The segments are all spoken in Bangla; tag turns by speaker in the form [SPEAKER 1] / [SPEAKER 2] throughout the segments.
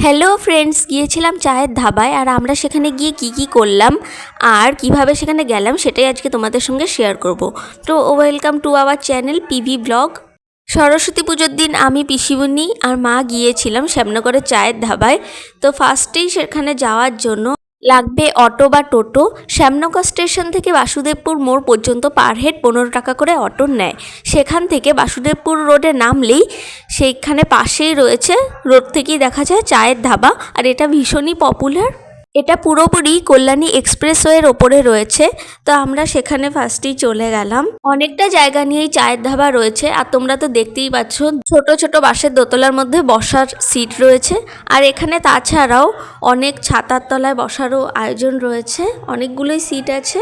[SPEAKER 1] হ্যালো ফ্রেন্ডস, গিয়েছিলাম চায়ের ধাবায়। আর আমরা সেখানে গিয়ে কি করলাম আর কিভাবে সেখানে গেলাম সেটাই আজকে তোমাদের সঙ্গে শেয়ার করব। তো welcome to our channel PV blog. Saraswati পুজোর দিন আমি পিসিমণি আর মা গিয়েছিলাম শ্যামনগরের চায়ের ধাবায়। তো ফার্স্টেই সেখানে যাওয়ার জন্য লাগবে অটো বা টোটো। শ্যামনগর স্টেশন থেকে বাসুদেবপুর মোড় পর্যন্ত পার হেড 15 টাকা করে অটো নেয়। সেখান থেকে বাসুদেবপুর রোডে নামলেই সেইখানে পাশেই রয়েছে, রোড থেকেই দেখা যায় চায়ের ধাবা। আর এটা ভীষণই পপুলার। এটা পুরোপুরি কল্যাণী এক্সপ্রেসওয়ের ওপরে রয়েছে। তো আমরা সেখানে ফার্স্টেই চলে গেলাম। অনেকটা জায়গা নিয়েই চায়ের ধাবা রয়েছে। আর তোমরা তো দেখতেই পাচ্ছ ছোট ছোট বাঁশের দোতলার মধ্যে বসার সিট রয়েছে। আর এখানে তাছাড়াও অনেক ছাতার তলায় বসারও আয়োজন রয়েছে, অনেকগুলোই সিট আছে।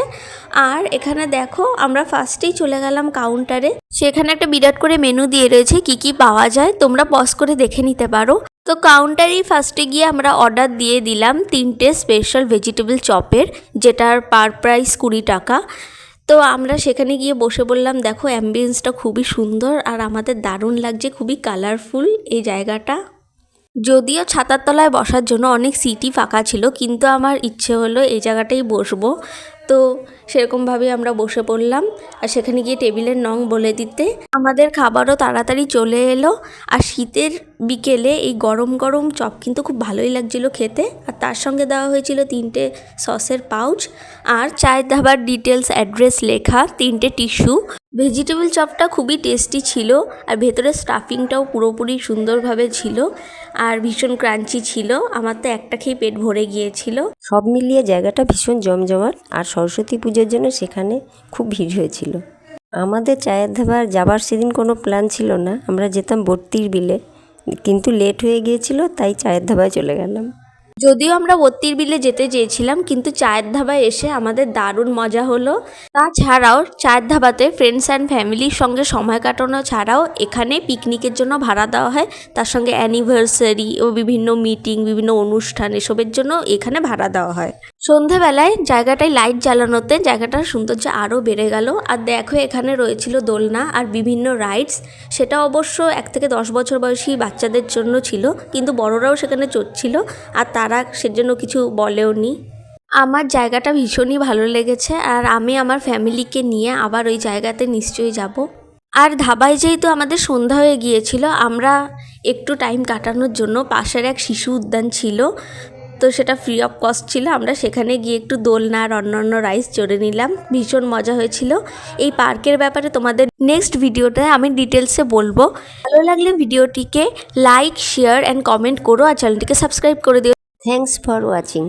[SPEAKER 1] আর এখানে দেখো আমরা ফার্স্টেই চলে গেলাম কাউন্টারে। সেখানে একটা বিরাট করে মেনু দিয়ে রয়েছে কি পাওয়া যায়, তোমরা পজ করে দেখে নিতে পারো। তো কাউন্টারেই ফার্স্টে গিয়ে আমরা অর্ডার দিয়ে দিলাম 3টে স্পেশাল ভেজিটেবল চপের, যেটার পার প্রাইস 20 টাকা। তো আমরা সেখানে গিয়ে বসে বললাম। দেখো অ্যাম্বিয়েন্সটা খুবই সুন্দর আর আমাদের দারুণ লাগছে, খুবই কালারফুল এই জায়গাটা। যদিও ছাতার তলায় বসার জন্য অনেক সিটই ফাঁকা ছিল, কিন্তু আমার ইচ্ছে হলো এই জায়গাটাই বসবো। তো সেরকমভাবেই আমরা বসে পড়লাম। আর সেখানে গিয়ে টেবিলের নং বলে দিতে আমাদের খাবারও তাড়াতাড়ি চলে এলো। আর শীতের বিকেলে এই গরম গরম চপ কিন্তু খুব ভালোই লাগছিল খেতে। আর তার সঙ্গে দেওয়া হয়েছিল 3টে সসের পাউচ আর চায়ের ধাবার ডিটেলস অ্যাড্রেস লেখা 3টে টিস্যু। ভেজিটেবল চপটা খুবই টেস্টি ছিল আর ভেতরের স্টাফিংটাও পুরোপুরি সুন্দরভাবে ছিল আর ভীষণ ক্রাঞ্চি ছিল। আমার তো একটা খেয়ে পেট ভরে গিয়েছিল।
[SPEAKER 2] সব মিলিয়ে জায়গাটা ভীষণ জমজমাট। আর সরস্বতী পুজোর জন্য সেখানে খুব ভিড় হয়েছিল। আমাদের চায়ের ধাবার যাবার সেদিন কোনো প্ল্যান ছিল না, আমরা যেতাম বর্তির বিলে, কিন্তু লেট হয়ে গিয়েছিল তাই চায়ের ধাবায় চলে গেলাম।
[SPEAKER 1] যদিও আমরা বত্তির বিলে যেতে চেয়েছিলাম, কিন্তু চায়ের ধাবায় এসে আমাদের দারুণ মজা হলো। তাছাড়াও চায়ের ধাবাতে ফ্রেন্ডস অ্যান্ড ফ্যামিলির সঙ্গে সময় কাটানো ছাড়াও এখানে পিকনিকের জন্য ভাড়া দেওয়া হয়। তার সঙ্গে অ্যানিভার্সারি ও বিভিন্ন মিটিং, বিভিন্ন অনুষ্ঠান, এসবের জন্য এখানে ভাড়া দেওয়া হয়। সন্ধেবেলায় জায়গাটায় লাইট জ্বালানোতে জায়গাটার সৌন্দর্য আরও বেড়ে গেল। আর দেখো এখানে রয়েছিল দোলনা আর বিভিন্ন রাইডস। সেটা অবশ্য 1 থেকে 10 বছর বয়সী বাচ্চাদের জন্য ছিল, কিন্তু বড়রাও সেখানে চড়ছিল আর তারা সেজন্য কিছু বলেও নি। আমার জায়গাটা ভীষণই ভালো লেগেছে আর আমি আমার ফ্যামিলিকে নিয়ে আবার ওই জায়গাতে নিশ্চয়ই যাব। আর ধাবায় যেহেতু আমাদের সন্ধ্যা হয়ে গিয়েছিল, আমরা একটু টাইম কাটানোর জন্য পাশের এক শিশু উদ্যান ছিল, তো সেটা ফ্রি অফ কস্ট ছিল। আমরা সেখানে গিয়ে একটু দোলনা আর অন্যান্য রাইডস চড়ে নিলাম, ভীষণ মজা হয়েছিল। এই পার্কের ব্যাপারে তোমাদের নেক্সট ভিডিওতে আমি ডিটেলসে বলবো। ভালো লাগলে ভিডিওটিকে লাইক, শেয়ার অ্যান্ড কমেন্ট করো আর চ্যানেলটিকে সাবস্ক্রাইব করে দিও।
[SPEAKER 2] Thanks for watching.